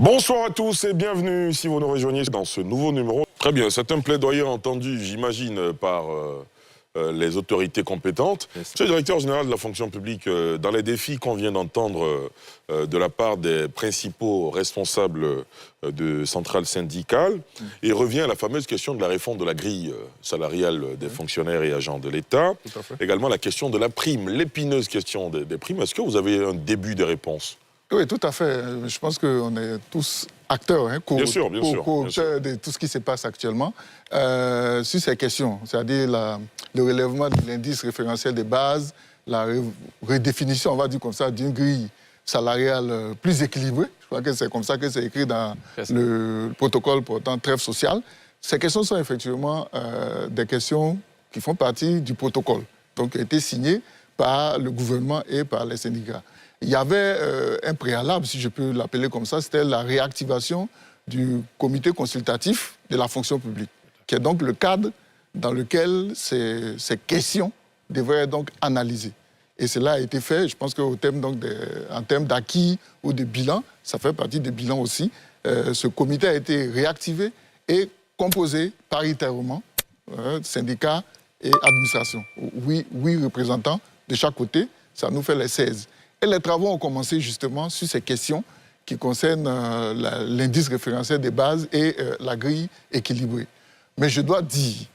Bonsoir à tous et bienvenue si vous nous rejoignez dans ce nouveau numéro. Très bien, c'est un plaidoyer entendu, j'imagine, par les autorités compétentes. Monsieur le directeur général de la fonction publique, dans les défis qu'on vient d'entendre de la part des principaux responsables de centrales syndicales, il revient à la fameuse question de la réforme de la grille salariale des fonctionnaires et agents de l'État. Également la question de la prime, l'épineuse question des primes. Est-ce que vous avez un début de réponse ? Oui, tout à fait. Je pense qu'on est tous acteurs, bien sûr, de tout ce qui se passe actuellement. Sur ces questions, c'est-à-dire le relèvement de l'indice référentiel de base, la redéfinition, on va dire comme ça, d'une grille salariale plus équilibrée. Je crois que c'est comme ça que c'est écrit dans le protocole portant trêve sociale. Ces questions sont effectivement des questions qui font partie du protocole, donc qui a été signé par le gouvernement et par les syndicats. Il y avait un préalable, si je peux l'appeler comme ça, c'était la réactivation du comité consultatif de la fonction publique, qui est donc le cadre dans lequel ces questions devraient donc analyser. Et cela a été fait, je pense qu'en termes d'acquis ou de bilan, ça fait partie des bilans aussi. Ce comité a été réactivé et composé paritairement, syndicats et administration. 8 représentants de chaque côté, ça nous fait les 16. Et les travaux ont commencé justement sur ces questions qui concernent l'indice référentiel des bases et la grille équilibrée. Mais je dois dire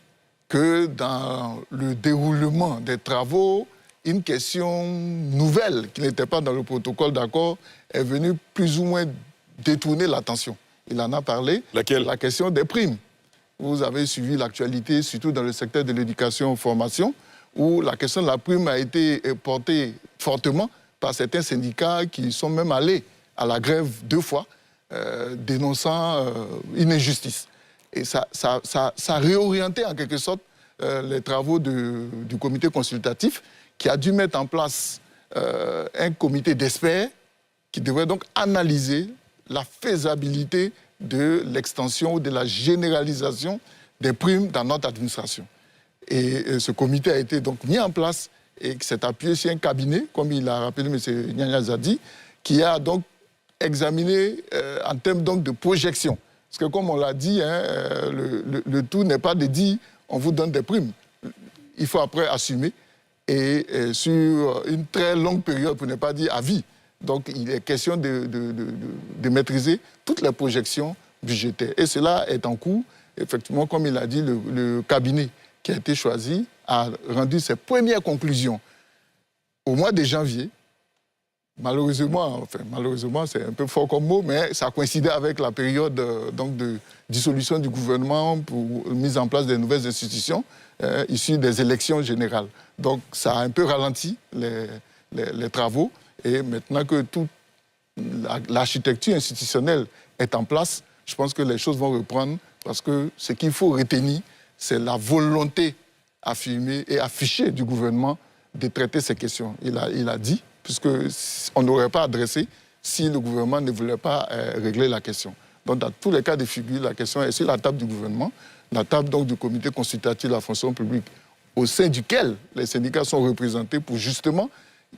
que dans le déroulement des travaux, une question nouvelle qui n'était pas dans le protocole d'accord est venue plus ou moins détourner l'attention. Il en a parlé. Laquelle ? La question des primes. Vous avez suivi l'actualité, surtout dans le secteur de l'éducation-formation, où la question de la prime a été portée fortement par certains syndicats qui sont même allés à la grève 2 fois, dénonçant une injustice. Et ça a réorienté en quelque sorte les travaux du comité consultatif qui a dû mettre en place un comité d'experts qui devrait donc analyser la faisabilité de l'extension ou de la généralisation des primes dans notre administration. Et ce comité a été donc mis en place et qui s'est appuyé sur un cabinet, comme il a rappelé M. Nyanya Zadi, qui a donc examiné en termes donc de projection. Parce que comme on l'a dit, le tout n'est pas de dire on vous donne des primes. Il faut après assumer et sur une très longue période, pour ne pas dire à vie. Donc il est question de maîtriser toutes les projections budgétaires. Et cela est en cours. Effectivement, comme il a dit, le cabinet qui a été choisi a rendu ses premières conclusions au mois de janvier. Malheureusement, c'est un peu fort comme mot, mais ça coïncidait avec la période de dissolution du gouvernement pour mise en place des nouvelles institutions issues des élections générales. Donc ça a un peu ralenti les travaux et maintenant que toute l'architecture institutionnelle est en place, je pense que les choses vont reprendre parce que ce qu'il faut retenir, c'est la volonté affirmée et affichée du gouvernement de traiter ces questions. Il a dit, puisqu'on n'aurait pas adressé si le gouvernement ne voulait pas régler la question. Donc, dans tous les cas de figure, la question est sur la table du gouvernement, la table donc du comité consultatif de la fonction publique, au sein duquel les syndicats sont représentés pour justement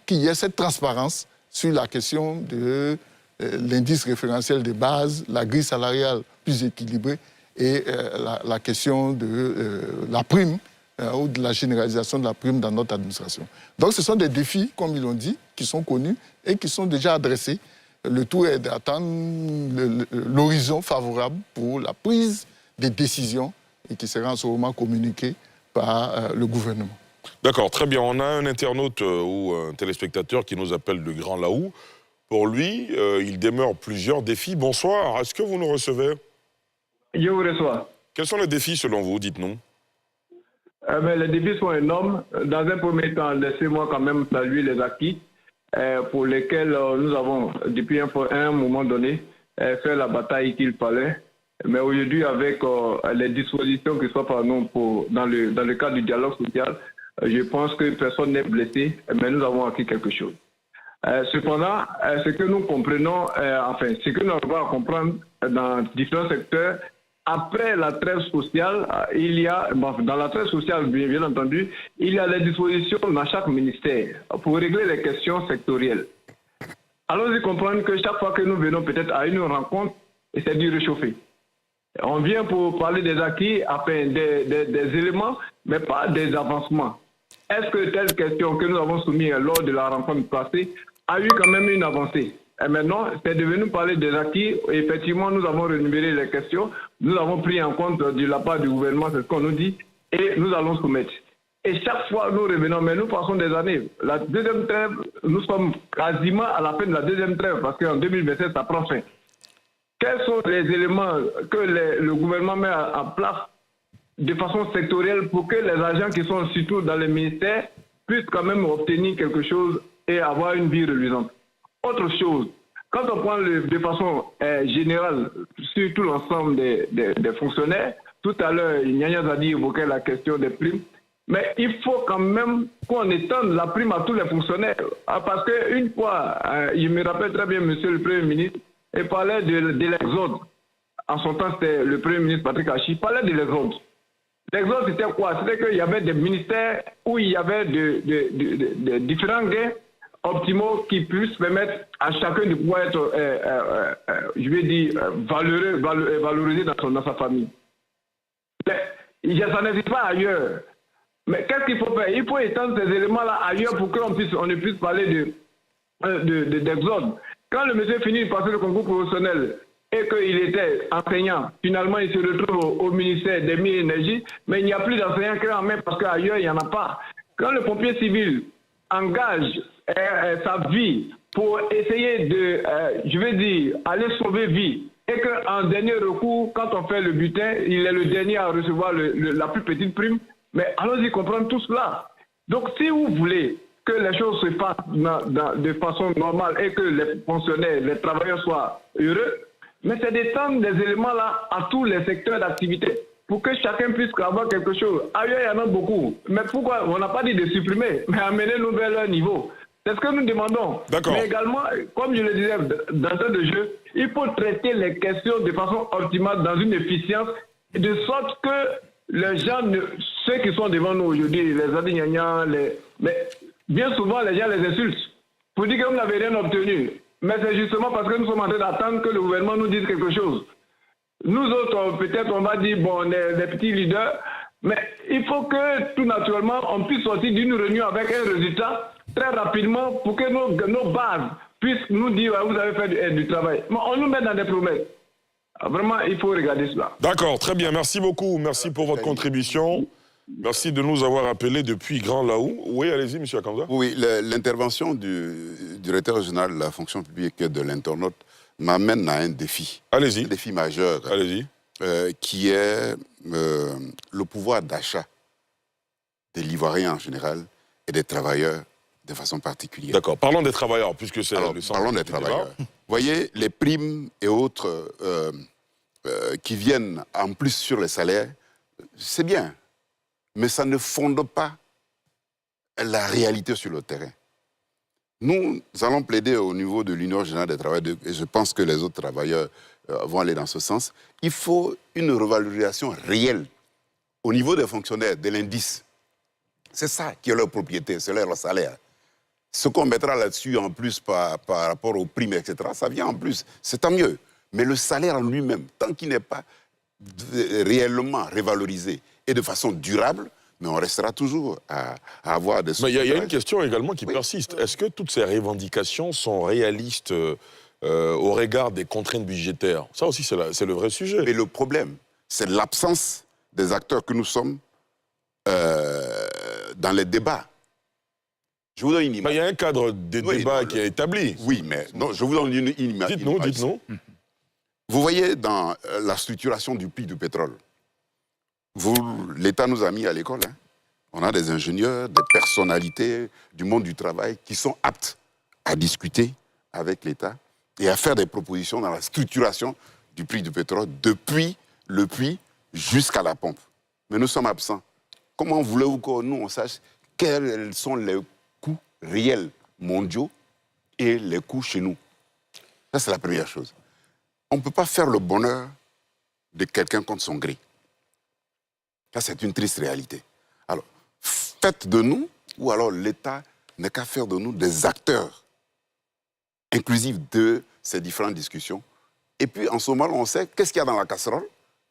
qu'il y ait cette transparence sur la question de l'indice référentiel de base, la grille salariale plus équilibrée et la question de la prime ou de la généralisation de la prime dans notre administration. Donc ce sont des défis, comme ils l'ont dit, qui sont connus et qui sont déjà adressés. Le tout est d'attendre l'horizon favorable pour la prise des décisions et qui sera en ce moment communiquée par le gouvernement. D'accord, très bien. On a un internaute ou un téléspectateur qui nous appelle le Grand Laou. Pour lui, il demeure plusieurs défis. Bonsoir, est-ce que vous nous recevez ? Je vous reçois. Quels sont les défis selon vous, dites-nous ? Les défis sont énormes. Dans un premier temps, laissez-moi quand même saluer les acquis pour lesquels nous avons, depuis un moment donné, fait la bataille qu'il fallait. Mais aujourd'hui, avec les dispositions qui sont par nous dans le cadre du dialogue social, je pense que personne n'est blessé, mais nous avons acquis quelque chose. Cependant, ce que nous comprenons, ce que nous avons à comprendre dans différents secteurs, après la trêve sociale, il y a, dans la trêve sociale, bien entendu, il y a les dispositions dans chaque ministère pour régler les questions sectorielles. Allons-y comprendre que chaque fois que nous venons peut-être à une rencontre et c'est du réchauffé. On vient pour parler des acquis, enfin des éléments, mais pas des avancements. Est-ce que telle question que nous avons soumise lors de la rencontre passée a eu quand même une avancée? Et maintenant, c'est devenu parler des acquis. Et effectivement, nous avons renuméré les questions. Nous avons pris en compte de la part du gouvernement, c'est ce qu'on nous dit, et nous allons soumettre. Et chaque fois, nous revenons, mais nous passons des années. La deuxième trêve, nous sommes quasiment à la fin de la deuxième trêve, parce qu'en 2027, ça prend fin. Quels sont les éléments que le gouvernement met en place de façon sectorielle pour que les agents qui sont surtout dans les ministères puissent quand même obtenir quelque chose et avoir une vie reluisante? Autre chose, quand on prend de façon générale sur tout l'ensemble des fonctionnaires, tout à l'heure, Nyanya Zadi évoquait la question des primes, mais il faut quand même qu'on étende la prime à tous les fonctionnaires. Parce qu'une fois, je me rappelle très bien, monsieur le Premier ministre, il parlait de l'exode. En son temps, c'était le Premier ministre Patrick Hachi, il parlait de l'exode. L'exode, c'était quoi? C'était qu'il y avait des ministères où il y avait de différents gains optimaux qui puissent permettre à chacun de pouvoir être, je vais dire, valorisé dans sa famille. Mais ça n'existe pas ailleurs. Mais qu'est-ce qu'il faut faire? Il faut étendre ces éléments-là ailleurs pour qu'on ne puisse parler d'exode. Quand le monsieur finit de passer le concours professionnel et qu'il était enseignant, finalement il se retrouve au ministère des Mines et Énergies, mais il n'y a plus d'enseignants clés en main parce qu'ailleurs il n'y en a pas. Quand le pompier civil engage sa vie pour essayer de, je vais dire, aller sauver vie, et qu'en dernier recours, quand on fait le butin, il est le dernier à recevoir la plus petite prime, mais allons-y comprendre tout cela. Donc si vous voulez que les choses se fassent de façon normale et que les fonctionnaires, les travailleurs soient heureux, mais c'est d'étendre des éléments-là à tous les secteurs d'activité pour que chacun puisse avoir quelque chose. Ailleurs, il y en a beaucoup. Mais pourquoi? On n'a pas dit de supprimer, mais amener-nous vers leur niveau. C'est ce que nous demandons. Mais également, comme je le disais dans de jeu, il faut traiter les questions de façon optimale dans une efficience, de sorte que les gens, ceux qui sont devant nous aujourd'hui, les adignaniens, mais bien souvent les gens les insultent pour dire que vous n'avez rien obtenu. Mais c'est justement parce que nous sommes en train d'attendre que le gouvernement nous dise quelque chose. Nous autres, peut-être on va dire, bon, on est des petits leaders, mais il faut que tout naturellement on puisse sortir d'une réunion avec un résultat très rapidement pour que nos bases puissent nous dire vous avez fait du travail. Mais on nous met dans des promesses. Vraiment, il faut regarder cela. D'accord, très bien. Merci beaucoup. Merci pour votre contribution. Merci de nous avoir appelés depuis Grand Laou. Oui, allez-y, M. Akanza. Oui, l'intervention du directeur général de la fonction publique de l'internaute m'amène à un défi. Allez-y. Un défi majeur. Allez-y. Qui est le pouvoir d'achat des Ivoiriens en général et des travailleurs de façon particulière. D'accord. Parlons des travailleurs, puisque c'est le centre. Parlons des travailleurs. Vous voyez, les primes et autres qui viennent en plus sur les salaires, c'est bien. Mais ça ne fonde pas la réalité sur le terrain. Nous allons plaider au niveau de l'Union générale des travailleurs, et je pense que les autres travailleurs vont aller dans ce sens. Il faut une revalorisation réelle au niveau des fonctionnaires, de l'indice. C'est ça qui est leur propriété, c'est leur salaire. Ce qu'on mettra là-dessus en plus par rapport aux primes, etc., ça vient en plus. C'est tant mieux. Mais le salaire en lui-même, tant qu'il n'est pas réellement révalorisé et de façon durable, mais on restera toujours à avoir des... Mais il y a une question également qui persiste. Est-ce que toutes ces revendications sont réalistes au regard des contraintes budgétaires? Ça aussi, c'est le vrai sujet. Mais le problème, c'est l'absence des acteurs que nous sommes dans les débats. Je vous donne une image. Il y a un cadre de débat qui est établi. Oui, mais non, je vous donne une image. Dites-nous. Vous voyez dans la structuration du prix du pétrole, l'État nous a mis à l'école. Hein. On a des ingénieurs, des personnalités du monde du travail qui sont aptes à discuter avec l'État et à faire des propositions dans la structuration du prix du pétrole depuis le puits jusqu'à la pompe. Mais nous sommes absents. Comment voulez-vous que nous, on sache quels sont les coûts réels mondiaux et les coûts chez nous? Ça, c'est la première chose. On ne peut pas faire le bonheur de quelqu'un contre son gré. Ça, c'est une triste réalité. Alors, faites de nous, ou alors l'État n'est qu'à faire de nous des acteurs inclusifs de ces différentes discussions Et puis, en ce moment, on sait qu'est-ce qu'il y a dans la casserole.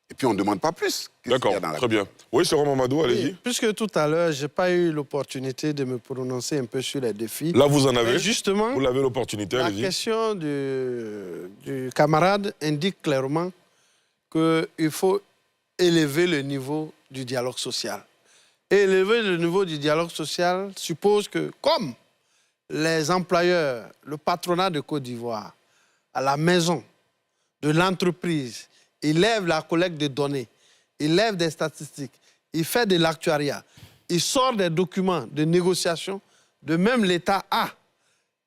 Et puis, on ne demande pas plus. D'accord, très bien. Oui, Sérôme Mamadou, allez-y. Oui, puisque tout à l'heure, je n'ai pas eu l'opportunité de me prononcer un peu sur les défis. Là, vous en avez. Mais justement, vous l'avez l'opportunité, la allez-y. question du camarade indique clairement qu'il faut élever le niveau du dialogue social. Et élever le niveau du dialogue social suppose que, comme les employeurs, le patronat de Côte d'Ivoire, à la maison de l'entreprise, il lève la collecte de données, il lève des statistiques, il fait de l'actuariat, il sort des documents de négociation, de même l'État a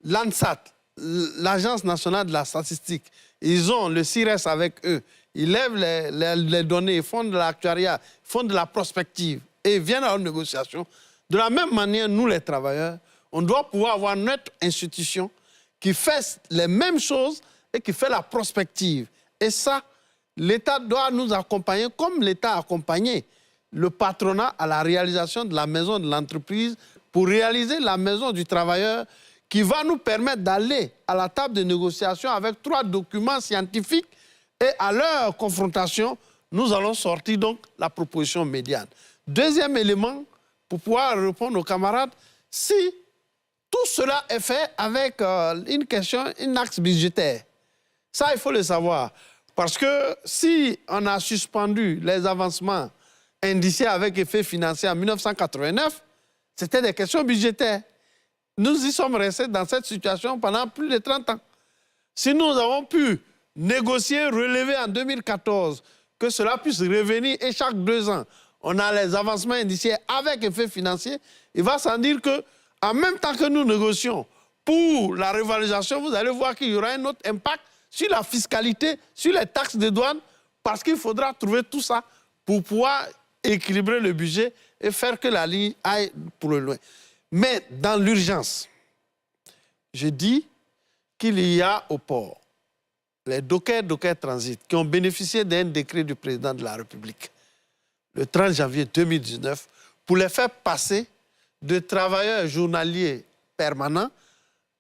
l'ANSAT, l'Agence nationale de la statistique, ils ont le CIRES avec eux, ils lèvent les données, ils font de l'actuariat, ils font de la prospective et viennent à une négociation. De la même manière, nous les travailleurs, on doit pouvoir avoir notre institution qui fait les mêmes choses et qui fait la prospective. Et ça, l'État doit nous accompagner comme l'État a accompagné le patronat à la réalisation de la maison de l'entreprise pour réaliser la maison du travailleur qui va nous permettre d'aller à la table de négociation avec 3 documents scientifiques et à leur confrontation, nous allons sortir donc la proposition médiane. Deuxième élément, pour pouvoir répondre aux camarades, si tout cela est fait avec une axe budgétaire, ça il faut le savoir. Parce que si on a suspendu les avancements indiciés avec effet financier en 1989, c'était des questions budgétaires. Nous y sommes restés dans cette situation pendant plus de 30 ans. Si nous avons pu négocier, relever en 2014, que cela puisse revenir et chaque 2 ans, on a les avancements indiciés avec effet financier, il va sans dire qu'en même temps que nous négocions pour la revalorisation, vous allez voir qu'il y aura un autre impact sur la fiscalité, sur les taxes de douane, parce qu'il faudra trouver tout ça pour pouvoir équilibrer le budget et faire que la ligne aille pour le loin. Mais dans l'urgence, je dis qu'il y a au port les dockers Transit qui ont bénéficié d'un décret du président de la République le 30 janvier 2019 pour les faire passer de travailleurs journaliers permanents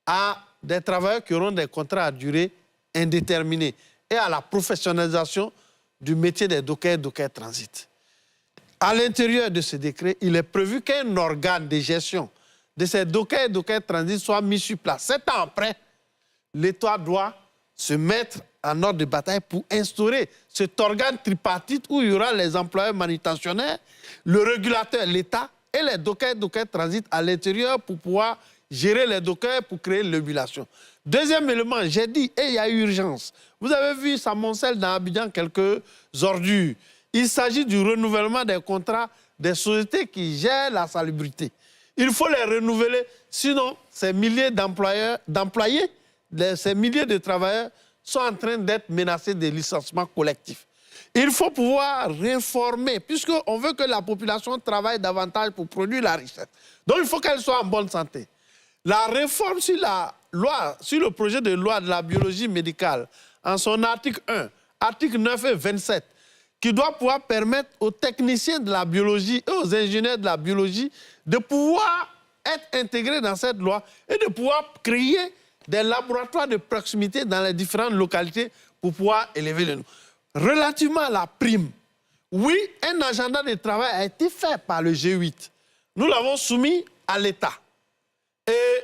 à des travailleurs qui auront des contrats à durée indéterminée et à la professionnalisation du métier des dockers Transit. À l'intérieur de ce décret, il est prévu qu'un organe de gestion de ces dockers Transit soit mis sur place. 7 ans après, l'État doit se mettre en ordre de bataille pour instaurer cet organe tripartite où il y aura les employeurs manutentionnaires, le régulateur, l'État et les dockers Transit à l'intérieur pour pouvoir gérer les dockers pour créer l'ébullition. Deuxième élément, j'ai dit, et il y a urgence. Vous avez vu, ça moncelle dans Abidjan quelques ordures. Il s'agit du renouvellement des contrats des sociétés qui gèrent la salubrité. Il faut les renouveler, sinon ces milliers d'employés, ces milliers de travailleurs sont en train d'être menacés de licenciements collectifs. Il faut pouvoir réformer, puisqu'on veut que la population travaille davantage pour produire la richesse. Donc il faut qu'elle soit en bonne santé. La réforme sur la loi, sur le projet de loi de la biologie médicale, en son article 1, article 9 et 27, qui doit pouvoir permettre aux techniciens de la biologie et aux ingénieurs de la biologie de pouvoir être intégrés dans cette loi et de pouvoir créer des laboratoires de proximité dans les différentes localités pour pouvoir élever le nom. Relativement à la prime, oui, un agenda de travail a été fait par le G8. Nous l'avons soumis à l'État. Et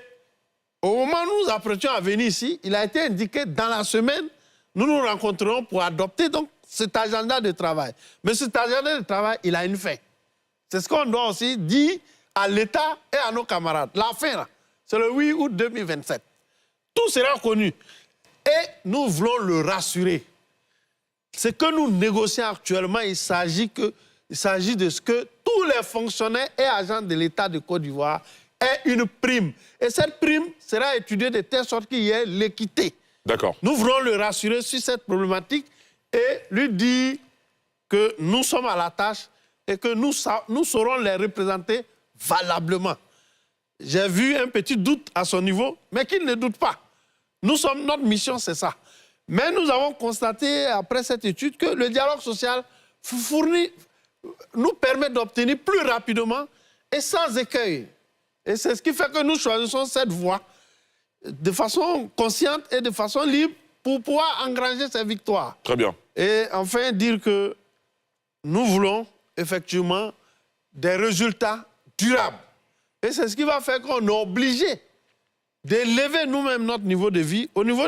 au moment où nous apprêtions à venir ici, il a été indiqué dans la semaine, nous nous rencontrerons pour adopter donc cet agenda de travail. Mais cet agenda de travail, il a une fin. C'est ce qu'on doit aussi dire à l'État et à nos camarades. La fin, c'est le 8 août 2027. Tout sera connu. Et nous voulons le rassurer. Ce que nous négocions actuellement, il s'agit de ce que tous les fonctionnaires et agents de l'État de Côte d'Ivoire aient une prime. Et cette prime sera étudiée de telle sorte qu'il y ait l'équité. D'accord. Nous voulons le rassurer sur cette problématique et lui dire que nous sommes à la tâche et que nous saurons les représenter valablement. J'ai vu un petit doute à son niveau, mais qu'il ne doute pas. Notre mission, c'est ça. Mais nous avons constaté, après cette étude, que le dialogue social nous permet d'obtenir plus rapidement et sans écueil. Et c'est ce qui fait que nous choisissons cette voie de façon consciente et de façon libre pour pouvoir engranger ces victoires. Très bien. Et enfin, dire que nous voulons effectivement des résultats durables. Et c'est ce qui va faire qu'on est obligé d'élever nous-mêmes notre niveau de vie, au niveau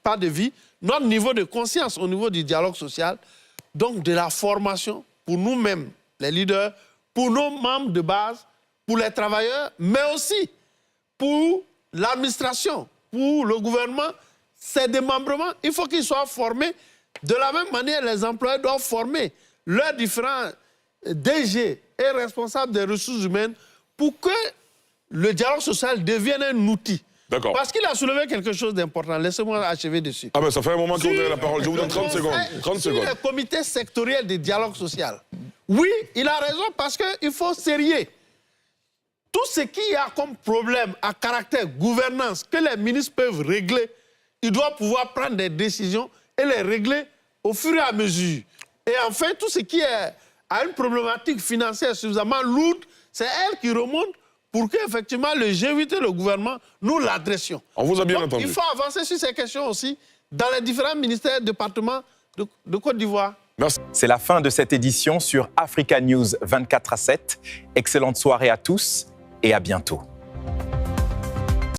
pas de vie, notre niveau de conscience au niveau du dialogue social, donc de la formation pour nous-mêmes, les leaders, pour nos membres de base, pour les travailleurs, mais aussi pour l'administration, pour le gouvernement, ces démembrements, il faut qu'ils soient formés. De la même manière, les employeurs doivent former leurs différents DG et responsables des ressources humaines pour que le dialogue social devienne un outil. D'accord. Parce qu'il a soulevé quelque chose d'important. Laissez-moi achever dessus. Ah ben ça fait un moment que vous avez la parole. Je vous donne 30 secondes. 30 sur secondes. le comité sectoriel de dialogue social. Oui, il a raison parce qu'il faut sérieux. Tout ce qu'il y a comme problème à caractère gouvernance que les ministres peuvent régler, ils doivent pouvoir prendre des décisions et les régler au fur et à mesure. Et enfin, tout ce qui est à une problématique financière suffisamment lourde, c'est elle qui remonte pour qu'effectivement le G8 et le gouvernement nous l'adressions. On vous a bien Donc, entendu. il faut avancer sur ces questions aussi dans les différents ministères, départements de Côte d'Ivoire. Merci. C'est la fin de cette édition sur Africa News 24/7. Excellente soirée à tous et à bientôt.